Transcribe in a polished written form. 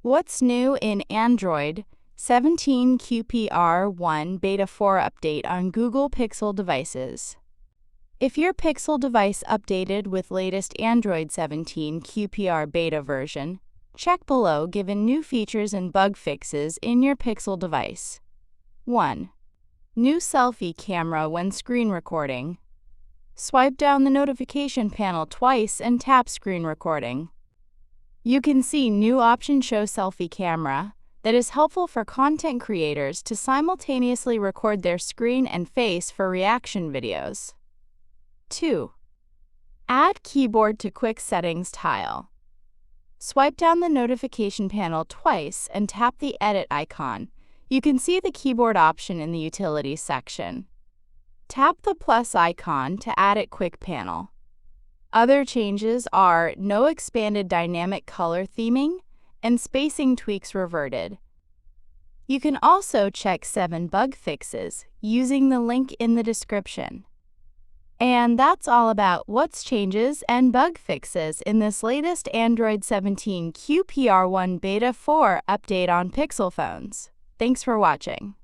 What's new in Android 17 QPR1 Beta 4 update on Google Pixel devices? If your Pixel device updated with latest Android 17 QPR Beta version, check below given new features and bug fixes in your Pixel device. 1. New selfie camera when screen recording. Swipe down the notification panel twice and tap screen recording. You can see new option Show Selfie Camera that is helpful for content creators to simultaneously record their screen and face for reaction videos. 2. Add Keyboard to Quick Settings tile. Swipe down the notification panel twice and tap the Edit icon. You can see the keyboard option in the Utilities section. Tap the plus icon to add it quick panel. Other changes are no expanded dynamic color theming and spacing tweaks reverted. You can also check 7 bug fixes using the link in the description. And that's all about what's changes and bug fixes in this latest Android 17 QPR1 Beta 4 update on Pixel phones. Thanks for watching.